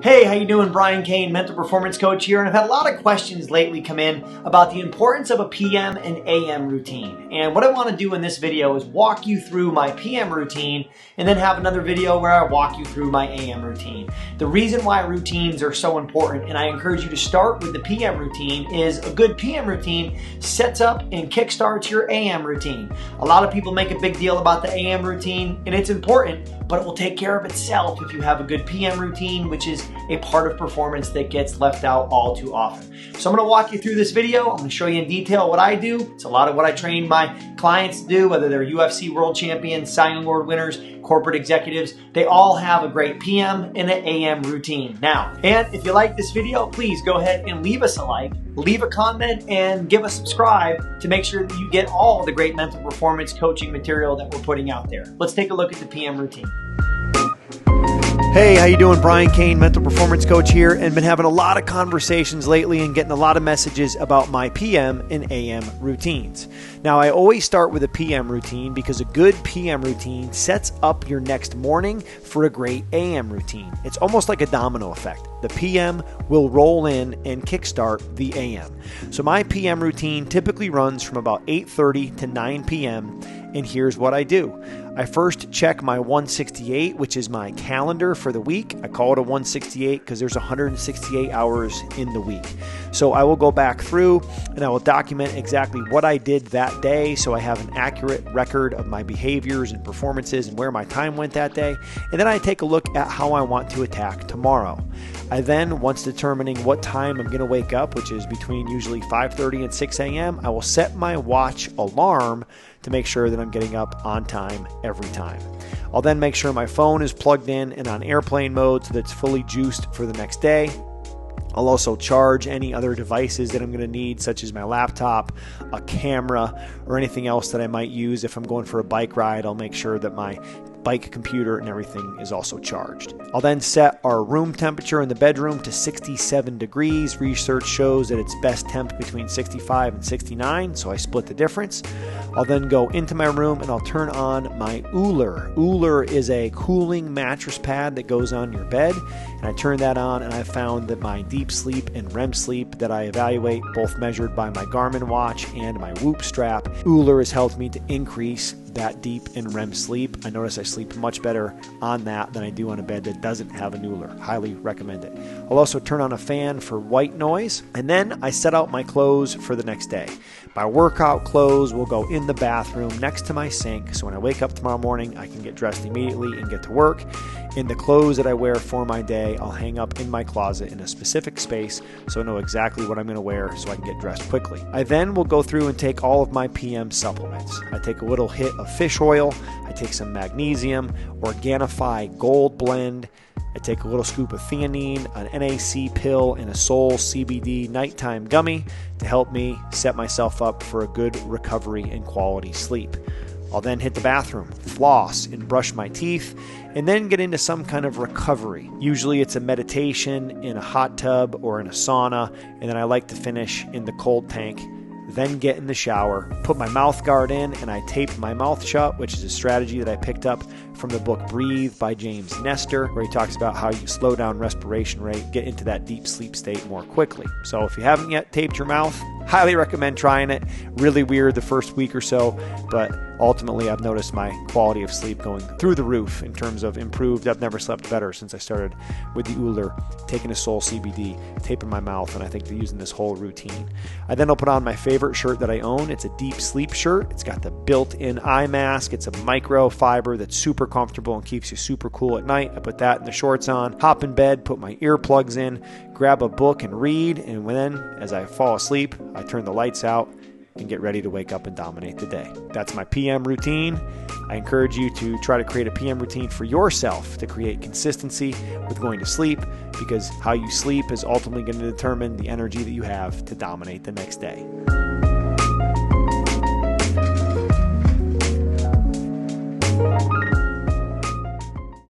Hey, how you doing? Brian Cain, mental performance coach here, and I've had a lot of questions lately come in about the importance of a PM and AM routine. And what I want to do in this video is walk you through my PM routine and then have another video where I walk you through my AM routine. The reason why routines are so important, and I encourage you to start with the PM routine, is a good PM routine sets up and kickstarts your AM routine. A lot of people make a big deal about the AM routine, and it's important, but it will take care of itself if you have a good PM routine, which is a part of performance that gets left out all too often. So I'm gonna walk you through this video. I'm gonna show you in detail what I do. It's a lot of what I train my clients to do, whether they're UFC world champions, Cy Young Award winners, corporate executives. They all have a great PM and an AM routine. Now, and if you like this video, please go ahead and leave us a like, leave a comment, and give a subscribe to make sure that you get all the great mental performance coaching material that we're putting out there. Let's take a look at the PM routine. Hey, how you doing? Brian Cain, mental performance coach here, and been having a lot of conversations lately and getting a lot of messages about my PM and AM routines. Now, I always start with a PM routine because a good PM routine sets up your next morning for a great AM routine. It's almost like a domino effect. The PM will roll in and kickstart the AM. So my PM routine typically runs from about 8:30 to 9 p.m., and here's what I do. I first check my 168, which is my calendar for the week. I call it a 168 because there's 168 hours in the week. So I will go back through and I will document exactly what I did that day so I have an accurate record of my behaviors and performances and where my time went that day. And then I take a look at how I want to attack tomorrow. I then, once determining what time I'm going to wake up, which is between usually 5:30 and 6 a.m., I will set my watch alarm to make sure that I'm getting up on time every time. I'll then make sure my phone is plugged in and on airplane mode so that it's fully juiced for the next day. I'll also charge any other devices that I'm going to need, such as my laptop, a camera, or anything else that I might use. If I'm going for a bike ride, I'll make sure that my bike computer and everything is also charged. I'll then set our room temperature in the bedroom to 67 degrees. Research shows that it's best temp between 65 and 69, so I split the difference. I'll then go into my room and I'll turn on my Ooler. Ooler is a cooling mattress pad that goes on your bed, and I turn that on, and I found that my deep sleep and REM sleep that I evaluate, both measured by my Garmin watch and my Whoop strap, Ooler has helped me to increase that deep and REM sleep. I notice I sleep much better on that than I do on a bed that doesn't have an Ooler. Highly recommend it. I'll also turn on a fan for white noise, and then I set out my clothes for the next day. My workout clothes will go in the bathroom next to my sink, so when I wake up tomorrow morning, I can get dressed immediately and get to work. And the clothes that I wear for my day, I'll hang up in my closet in a specific space so I know exactly what I'm going to wear so I can get dressed quickly. I then will go through and take all of my PM supplements. I take a little hit of fish oil, I take some magnesium, Organifi Gold Blend, I take a little scoop of theanine, an NAC pill, and a Soul CBD nighttime gummy to help me set myself up for a good recovery and quality sleep. I'll then hit the bathroom, floss, and brush my teeth, and then get into some kind of recovery. Usually it's a meditation in a hot tub or in a sauna, and then I like to finish in the cold tank. Then get in the shower, put my mouth guard in, and I tape my mouth shut, which is a strategy that I picked up from the book Breathe by James Nestor, where he talks about how you slow down respiration rate, get into that deep sleep state more quickly. So if you haven't yet taped your mouth, highly recommend trying it. Really weird the first week or so, but ultimately I've noticed my quality of sleep going through the roof in terms of improved. I've never slept better since I started with the Ooler, taking a Soul CBD, taping my mouth, and I think they're using this whole routine. I then will put on my favorite shirt that I own. It's a deep sleep shirt. It's got the built-in eye mask. It's a microfiber that's super comfortable and keeps you super cool at night. I put that in the shorts on, hop in bed, put my earplugs in, grab a book and read, and then as I fall asleep, I turn the lights out and get ready to wake up and dominate the day. That's my PM routine. I encourage you to try to create a PM routine for yourself to create consistency with going to sleep, because how you sleep is ultimately going to determine the energy that you have to dominate the next day.